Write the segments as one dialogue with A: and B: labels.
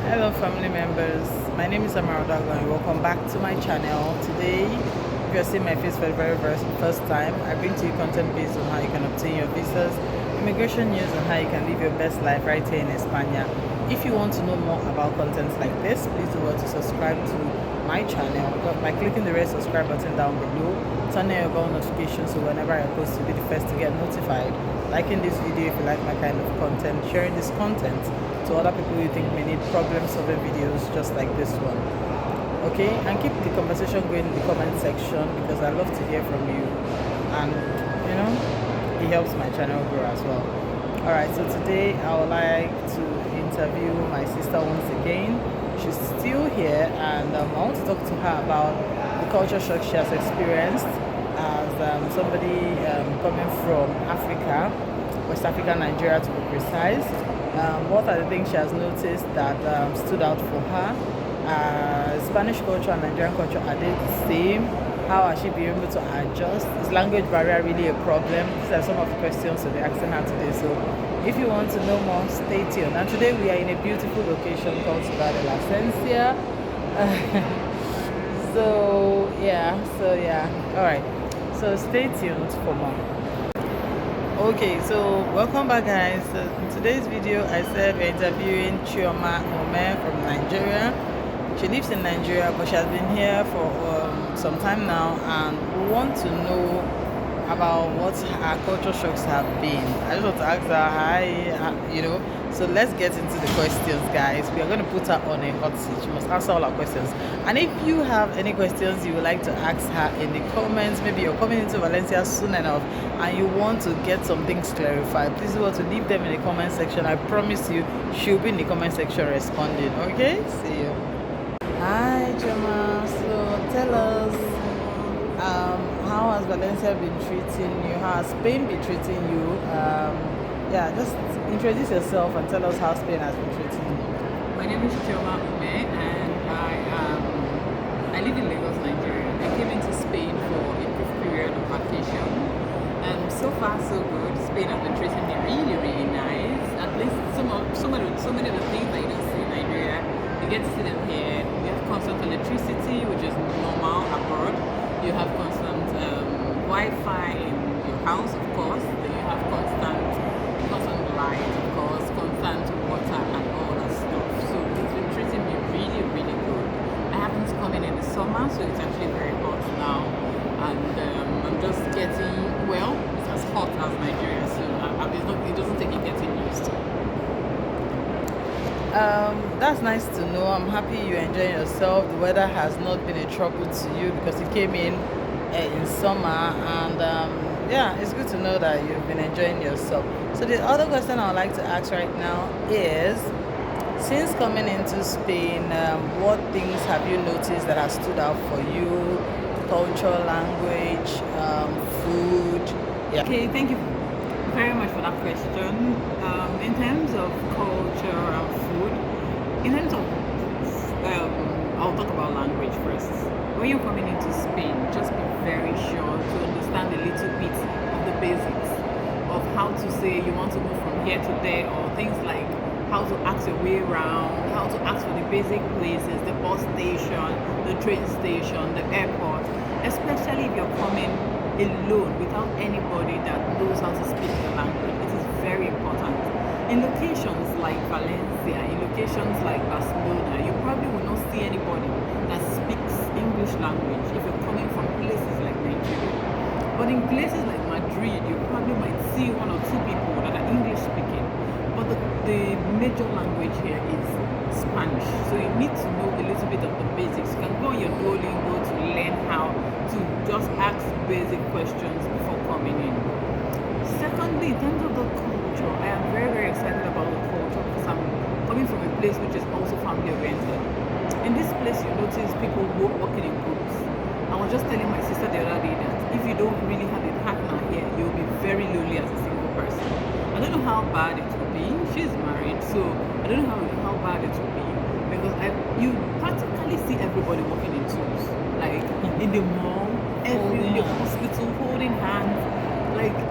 A: Hello family members, my name is Amara Odago and welcome back to my channel. Today, if you're seeing my face for the very first time, I bring to you content based on how you can obtain your visas, immigration news, and how you can live your best life right here in España. If you want to know more about contents like this, please do well to subscribe to my channel by clicking the red subscribe button down below. Turn on your bell notifications so whenever I post you'll be the first to get notified. Liking this video if you like my kind of content, sharing this content to other people you think may need problem solving videos just like this one. Okay, and keep the conversation going in the comment section because I love to hear from you, and it helps my channel grow as well. Alright, so today I would like to interview my sister once again. She's still here, and I want to talk to her about the culture shock she has experienced as somebody coming from Africa, West Africa, Nigeria to be precise. What are the things she has noticed that stood out for her? Spanish culture and Nigerian culture, are they the same? How has she been able to adjust? Is language barrier really a problem? These are some of the questions we'll be asking her today. So if you want to know more, stay tuned. And today we are in a beautiful location called Ciudad de la Esencia. So yeah. Alright. So stay tuned for more. Okay, so welcome back guys. So in today's video I said we're interviewing Chioma Ome from Nigeria. She lives in Nigeria but she has been here for some time now, and we want to know about what her culture shocks have been. I just want to ask her hi, so let's get into the questions guys. We are going to put her on a hot seat. She must answer all our questions, and if you have any questions you would like to ask her in the comments, maybe you're coming into Valencia soon enough and you want to get some things clarified, please do want to leave them in the comment section. I promise you she'll be in the comment section responding. Okay, see you. Hi Choma, so tell us, how has Valencia been treating you? How has Spain been treating you? Just introduce yourself and tell us how Spain has been treating you.
B: My name is Chioma Ume, and I live in Lagos, Nigeria. I came into Spain for a brief period of vacation. So far so good. Spain has been treating me really, really nice. At least so many of the things that you don't see in Nigeria, you get to see them here. You have constant electricity, which is normal abroad. You have constant Wi-Fi in your house, of course. Then you have constant light, of course, constant water and all that stuff. So it's been treating me really, really good. I happen to come in the summer, so it's actually very hot now. And I'm just getting, it's as hot as Nigeria, so it doesn't take it getting used to.
A: That's nice to know. I'm happy you're enjoying yourself. The weather has not been a trouble to you because it came in summer, and it's good to know that you've been enjoying yourself. So the other question I would like to ask right now is, since coming into Spain, what things have you noticed that have stood out for you? Culture, language, food. Yeah.
B: Okay, thank you very much for that question. In terms of culture and food, in terms of I'll talk about language first. When you're coming into Spain, just be very sure to understand a little bit of the basics of how to say you want to move from here to there, or things like how to ask your way around, how to ask for the basic places, the bus station, the train station, the airport, especially if you're coming alone without anybody that knows how to speak the language. It is very important. In locations like Valencia, in locations like Barcelona, you probably will not see anybody that speaks English language if you're coming from places like Nigeria. But in places like Madrid, you probably might see one or two people that are English speaking. But the major language here is Spanish. So you need to know a little bit of the basics. You can go on your Duolingo to learn how to just ask basic questions before coming in. Secondly, in terms of the culture, I am very, very excited about the culture because I'm coming from a place which is also family oriented. In this place, you notice people working in groups. I was just telling my sister the other day that if you don't really have a partner here, you'll be very lonely as a single person. I don't know how bad it will be. She's married, so I don't know how bad it will be, because you practically see everybody working in twos, like in the mall, in the hospital, holding hands,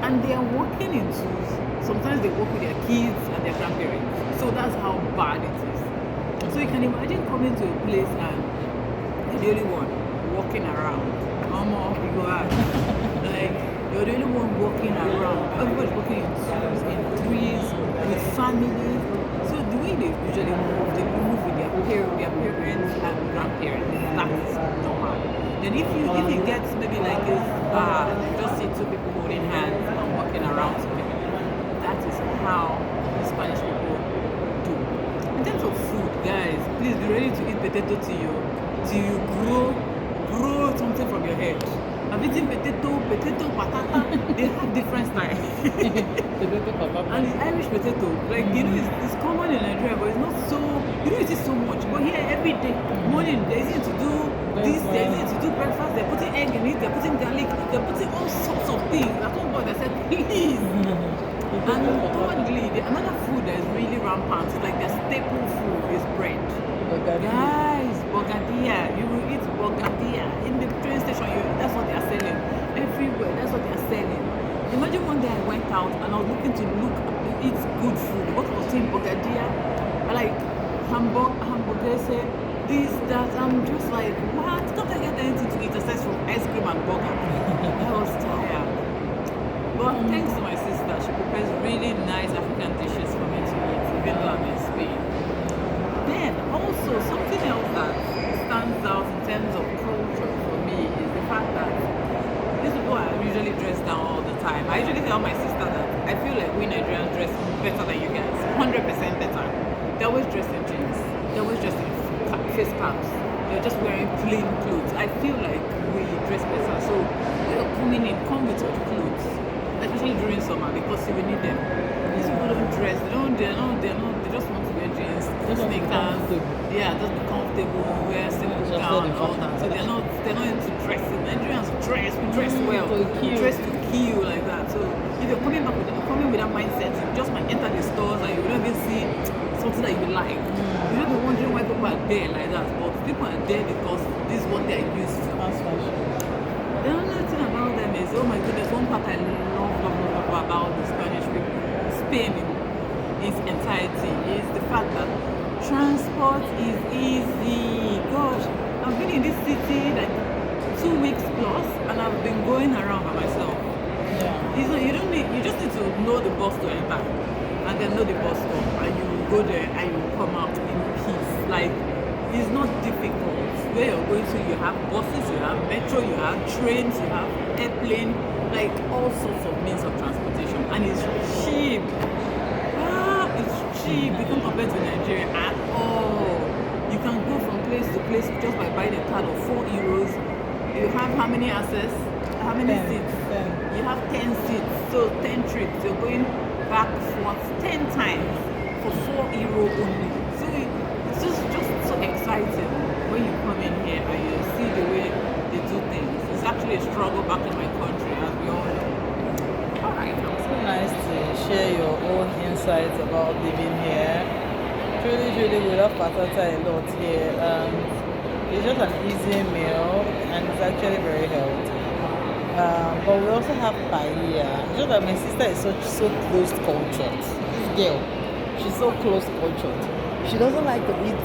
B: and they are working in twos. Sometimes they work with their kids and their grandparents. So that's how bad it is. So you can imagine coming to a place and you're the only one walking around. You go out. Like you're the only one walking around. Everybody's walking in twos, in threes, with family. So the way they usually move, they move with their parents and grandparents. That's normal. Then if you get maybe like this, just see two people holding hands and walking around together. That is how the Spanish people do. In terms of food, guys, please be ready to eat potato till you grow something from your head. I've eaten potato, patata. They have different styles. And the Irish potato, like it's common in Nigeria, but it's not so. You don't eat it so much. But here every day, morning, they're easy to do this, they're easy to do breakfast. They're putting egg in it, they're putting garlic, they're putting all sorts of things. At one point, I said, please. And thirdly, another food that is really rampant, it's like their staple food is bread. Guys, bogadilla. You will eat bogadilla in the train station. That's what they are selling everywhere. That's what they are selling. Imagine one day I went out and I was looking to eat good food. What I was saying, bogadilla, like hamburguese, this, that. I'm just like, what? Can't I get anything to eat aside from ice cream and burger? I was tired. But thanks to my sister, she prepares really nice African dishes for me to eat, even though I'm in Spain. Then also something else that stands out in terms of culture for me is the fact that these people are usually dressed down all the time. I usually tell my sister that I feel like we Nigerians dress better than you guys, 100% better. They're always dressed in jeans, they're always dressed in face caps, they're just wearing plain clothes. I feel like we dress better. So when you're coming in, come with your clothes, especially during summer because you will need them. These people don't dress, they just want to wear jeans, sneakers, just be comfortable, wear simple gown and all that. So they're not into dressing. Nigerians we dress well, we dress to kill like that. So if you're coming with that mindset, you just might enter the stores and you will not even see something that you like. You don't be wondering why people are there like that, but people are there because this is what they are used to. The other thing about them is, oh my goodness, one part I love about the Spanish people, Spain in its entirety, is the fact that transport is easy. Gosh, I've been in this city like 2 weeks plus, and I've been going around by myself. You just need to know the bus to enter, and then know the bus stop, and you go there and you come out in peace. Like, it's not difficult. Where you're going to, you have buses, you have metro, you have trains, you have airplane, like all sorts of means of transportation, and it's cheap. It's cheap. You can't compare to Nigeria at all. You can go from place to place just by buying a card of €4. You have how many access? How many seats? 10. You have 10 seats, so 10 trips. You're going back forth 10 times for €4 only. So it's just so exciting when you come in here and you see the way they do things. It's actually a struggle back in my country, as we all know. Alright,
A: it's so nice to share your own insights about living here. Truly, we love patata a lot here. It's just an easy meal and it's actually very healthy. But we also have paella. It's just that my sister is so close cultured. This girl, she's so close cultured. She doesn't like to eat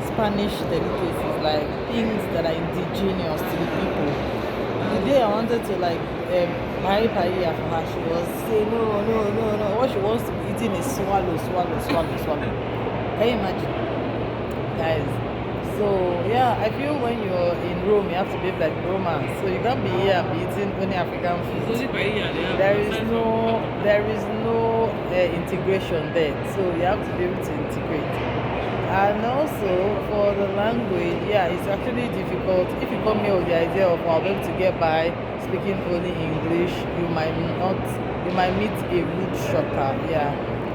A: Spanish delicacies, like things that are indigenous to the people. The day I wanted to buy paella for her, she was saying no. What she wants to be eating is swallow. Can you imagine, guys? So yeah, I feel when you're in Rome, you have to behave like Romans. So you can't be here and be eating only African food. There is no integration there. So you have to be able to integrate. And also for the language, it's actually difficult. If you come here with the idea of I'll be able to get by speaking only English, you might meet a rude shocker.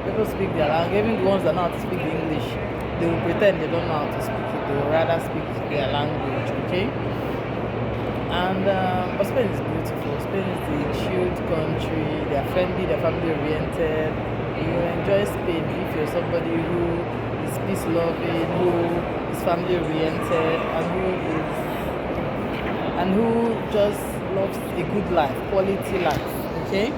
A: People speak their language, even the ones that know how to speak English, they will pretend they don't know how to speak it. They will rather speak their language, okay? And but Spain is beautiful. Spain is a chilled country. They're friendly, they're family oriented. You will enjoy Spain if you're somebody who is peace loving, who is family oriented, and who just loves a good life, quality life. Okay?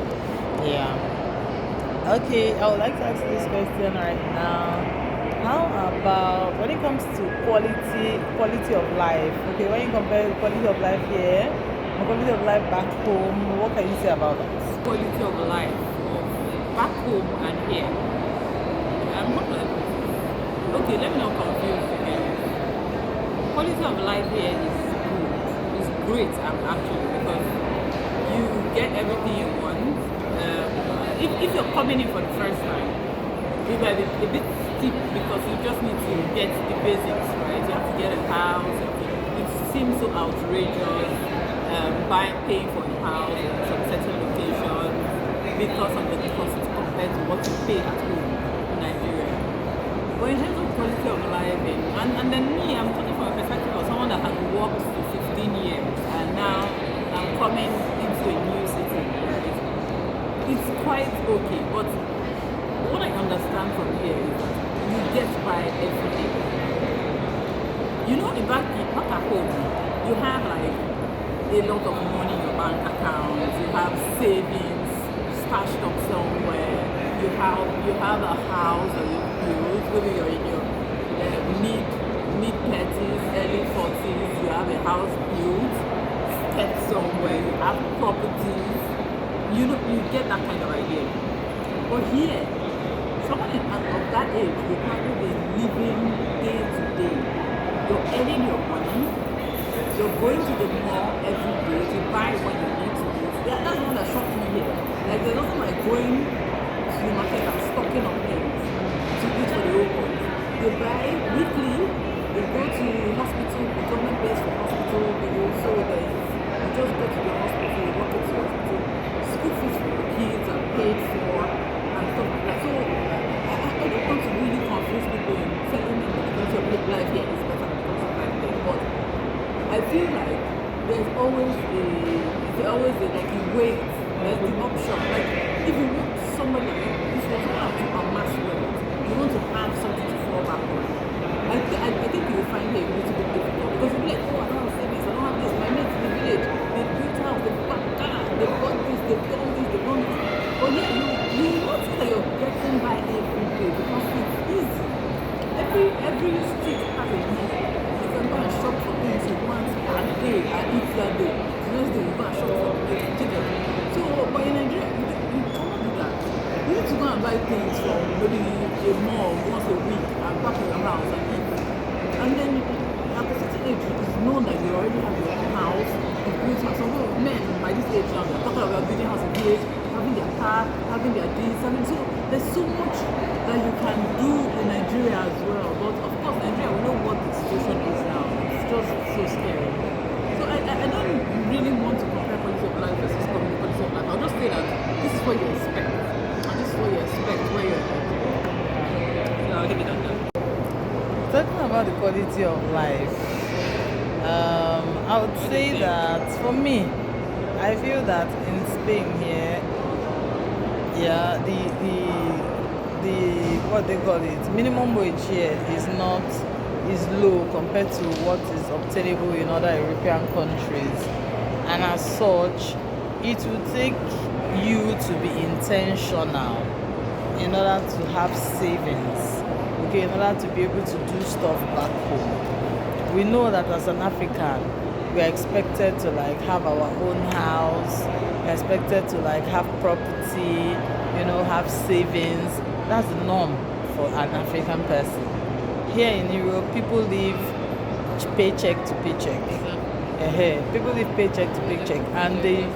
A: Okay, I would like to ask this question right now. How about when it comes to quality of life? Okay, when you compare the quality of life here and quality of life back home, what can you say about that?
B: Quality of life of back home and here. I'm not like, okay, let me not confuse again. Quality of life here is good. It's great actually because you get everything you want. If you're coming in for the first time, it might be a bit steep because you just need to get the basics, right? You have to get a house. It seems so outrageous paying for a house in some certain locations because of the cost compared to what you pay at home in Nigeria. But in terms of quality of life, and then me, I'm talking from a perspective of someone that has worked for 15 years and now I'm coming into a new city, right? It's quite okay, but what I understand from here is that you get by every day. You know, back at home, you have like a lot of money in your bank account, you have savings stashed up somewhere, you have a house that you build, maybe you're in your mid 30s, early 40s, you have a house built, kept somewhere, you have properties, you know, you get that kind of idea. But here, someone of that age will probably be living day to day. You're earning your money, you're going to the mall every day to buy what you need to use. That's the one that shocked me here. Like there's nothing like going to the market and stocking up things to eat for the whole month. They buy weekly, they go to hospital, the government pays for hospital, they also you just go to the hospital, you walk into the hospital, school fees for the kids are paid for and stuff like that. So I don't want to really confuse people in telling them that the quality of life here is better than the quality of life there. But I feel like there's always like a wait, there's the option. Like if you want somebody, if you want to amass wealth, you want to have something to fall back on. I think you will find it a little bit difficult because you'll be like, oh, I don't have savings, I don't have this. My mates in the village, they built house, they bought car, they bought this, they've done this, they've done this. But yeah, you notice that you're getting by every day because it's easy. Every street has a need. You can go and shop for things you want a day and eat that day. The next day you go and shop for chicken. So, but in Nigeria, you cannot do that. You need to go and buy things from maybe a mall once a week and back in your house and eat. And then at a certain age, it's known that you already have your own house, you've built house. Some men by this age now, they're talking about building house in village, having their car, having their this, so there's so much that you can do in Nigeria as well. But of course, Nigeria, we know what the situation is now. It's just so scary. So I don't really want to compare quality of life versus quality of life. I'll just say that this is what you expect. And this is what you expect where you're at. So I'll leave it at that.
A: Talking about the quality of life, I would say that for me, I feel that in Spain here, yeah, the what they call it, minimum wage here is low compared to what is obtainable in other European countries, and as such, it will take you to be intentional in order to have savings, okay, in order to be able to do stuff back home. We know that as an African, we are expected to like have our own house, we're expected to like have property, have savings. That's the norm for an African person. Here in Europe, people live paycheck to paycheck. People live paycheck to paycheck, and they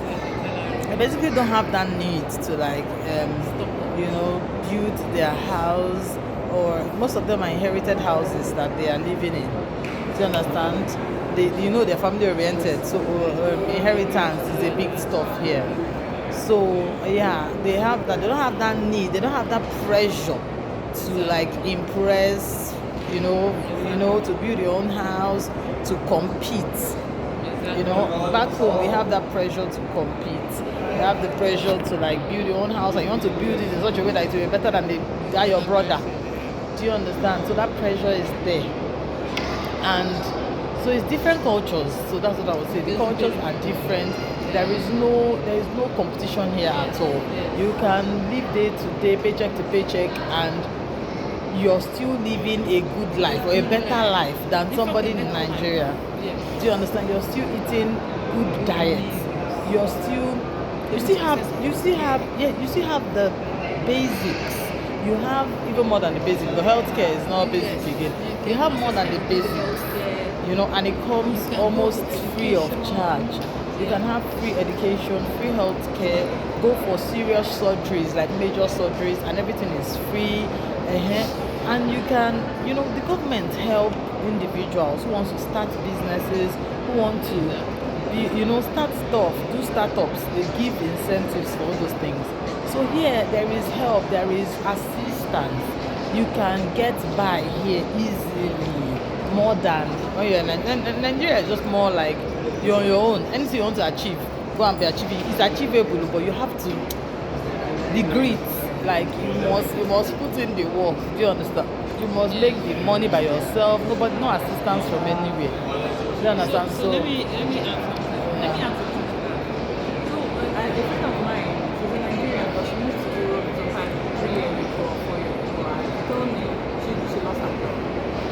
A: basically don't have that need to like build their house, or most of them are inherited houses that they are living in. Do you understand? They're family oriented, so inheritance is a big stuff here. So yeah, they don't have that need, they don't have that pressure to like impress, to build your own house, to compete. Back home we have that pressure to compete. You have the pressure to like build your own house, and you want to build it in such a way that it will be better than your brother. Do you understand? So that pressure is there. And so it's different cultures. So that's what I would say. The cultures are different. There is no competition here at all. You can live day to day, paycheck to paycheck, and you're still living a good life or a better life than somebody in Nigeria.
B: Yes.
A: Do you understand? You're still eating good diet. You're still you still have the basics. You have even more than the basics. The healthcare is not basic again. You have more than the basics, and it comes almost free of charge. You can have free education, free healthcare, go for serious surgeries like major surgeries, and everything is free. And you can, the government help individuals who want to start businesses, who want to start stuff, do startups. They give incentives for all those things. So here there is help, there is assistance. You can get by here easily, more than when you're in Nigeria. Is just more like you're on your own. Anything you want to achieve, go and be achieving. It's achievable, but you have to the grit. Like you must put in the work. Do you understand? You must make the money by yourself. Nobody, no assistance from anywhere. Do you understand?
B: So let me ask you. So a friend of mine, she's in Nigeria, but she moved to Europe sometime 3 years ago, 4 years ago, and she told me she lost her job.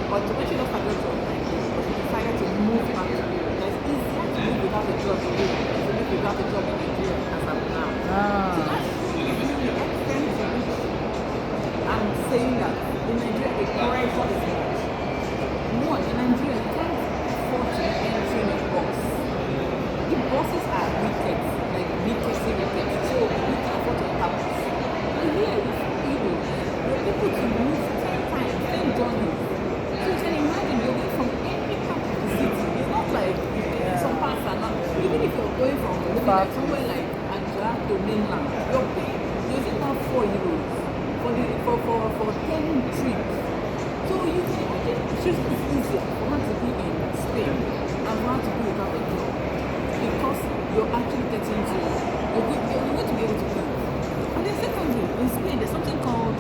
B: But when she lost her job, she was 19, but she decided to move back to Europe. It's easier to live without a job in Europe than to live without a job in Nigeria as of now. So that's really the extent to which I'm saying that in Nigeria the pressure is much. One, in Nigeria you can't afford to be entering a bus. The buses are wicked, like wicked. So you can afford to enter bus. But here with people, you're able to move 10 times, 10 journeys. So you can imagine you're going from every part of the city. It's not like some parts are not. Even if you're going from like somewhere like Accra to mainland, you're paying using about €4 for 10 trips. So you can imagine it's easier for her to be in Spain and for her to be without a job, because you're actually getting to you're going to be able to move. And then secondly, in Spain there's something called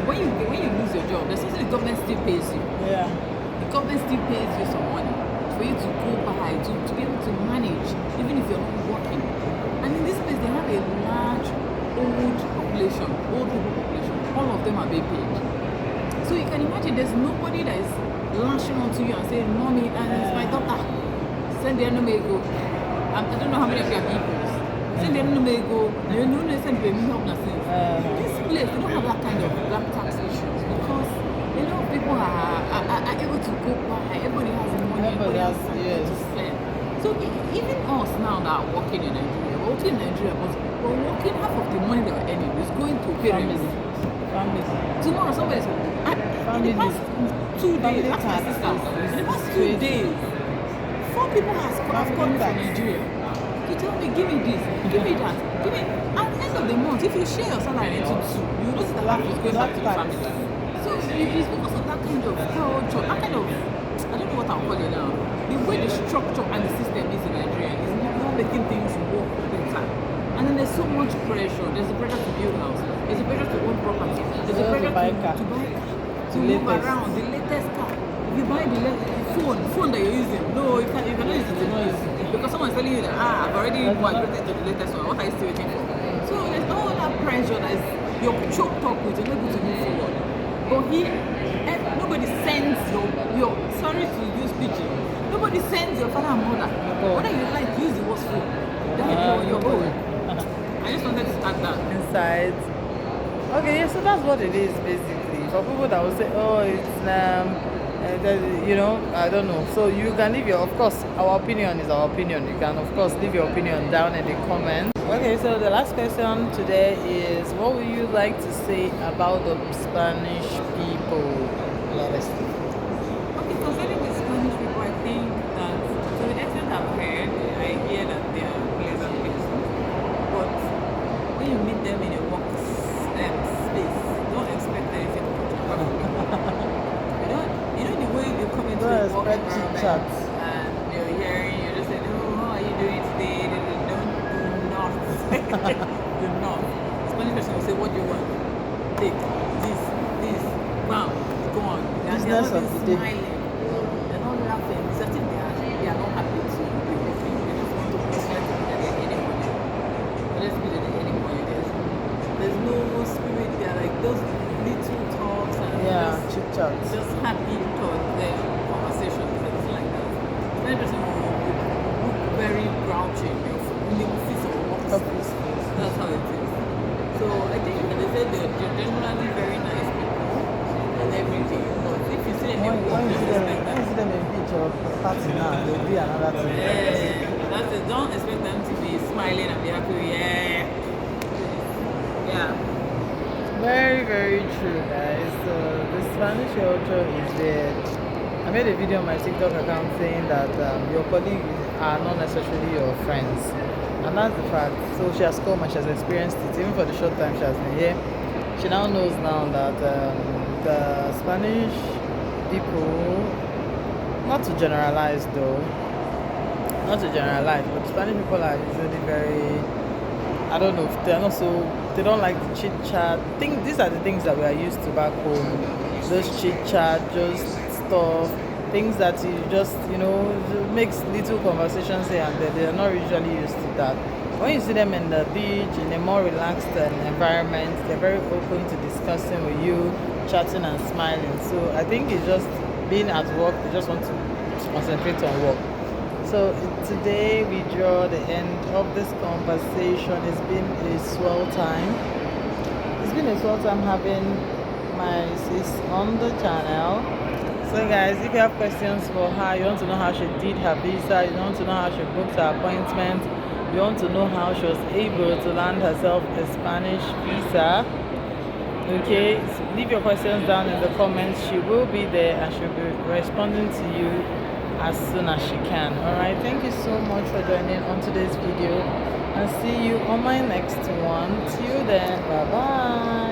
B: when you lose your job, there's something the government still pays you.
A: Yeah.
B: The government still pays you some money for you to go by to be able to manage even if you're not working. And in this place they have a large old people population. All of them are being paid. So you can imagine there's nobody that is lashing onto you and saying, "Mommy, and it's my daughter. Send the enemy go." I don't know how many of you are people. Send the enemy go. You know, they send me help nothing. This place, they don't have that kind of black tax issues because a lot of people are able to go by. Everybody has money. Everybody has something to spend. So even us now that are working in Nigeria, we're working in Nigeria, but we're working half of the money that we're earning is going to parents.
A: Family.
B: Tomorrow somebody's in the past 2 days, ask my sister, in the past 2 days, 4 people have called me from Nigeria to tell me, give me this, give me that, give me. At the end of the month, if you share your salary into 2, you notice that half is going back to the family. So it's because of that kind of culture, that kind of, I don't know what I'll call it now. The way the structure and the system is in Nigeria is not making things work better. And then there's so much pressure. There's a pressure to build house. There's a pressure to own property. There's a pressure to buy car. To move around. The latest car. If you buy the phone that you're using, no, you cannot use it. Because someone's telling you that I've already migrated to the latest one. What are you still waiting for? So there's all that pressure that is you're choked up with. You're not able to move forward. But here, nobody sends your sorry to use pidgin. Nobody sends your father and mother. Whether you like, use the worst food. Then you're going. I just wanted to add that.
A: Inside. Okay, yeah, so that's what it is basically. For people that will say, oh, it's I don't know. So you can leave of course, our opinion is our opinion. You can, of course, leave your opinion down in the comments. Okay, so the last question today is, what would you like to say about the Spanish people? Let us see.
B: Okay, concerning the Spanish people, I think that to the extent I've heard, I hear that they are pleasant people. But when you meet them in a work space, don't expect anything from them. You know the way you come into a work environment and you're hearing, you're just saying, oh, how are you doing today? They don't do not. Do not. Spanish person will say, what do you want? Take this, bam, go on. They're not smiling. They're not laughing. It's as if they are not happy to be working. They just want to let it be that they're earning money. Let's be that they're earning money. There's no spirit. They're like those little talks and
A: when you see them in beach or party now, they'll be another thing.
B: Yeah, that's it. Don't expect them to be smiling and be happy. Yeah. Yeah.
A: Very, very true, guys. So the Spanish culture is there. I made a video on my TikTok account saying that your colleagues are not necessarily your friends, and that's the fact. So she has come and she has experienced it, even for the short time she has been here. She now knows now that the Spanish people, not to generalize though, not to generalize, but Spanish people are usually very, I don't know, they're not so, they don't like the chit chat. Think these are the things that we are used to back home. Those chit chat, just stuff, things that you just, makes little conversations here and there. They're not usually used to that. When you see them in the beach, in a more relaxed environment, they're very open to discussing with you, chatting and smiling. So I think it's just being at work, they just want to concentrate on work. So today we draw the end of this conversation. It's been a swell time. It's been a swell time having my sis on the channel. So guys, if you have questions for her, you want to know how she did her visa, you want to know how she booked her appointment, you want to know how she was able to land herself a Spanish visa, okay, so leave your questions down in the comments. She will be there and she'll be responding to you as soon as she can. Alright, thank you so much for joining on today's video and see you on my next one. Till then, bye bye.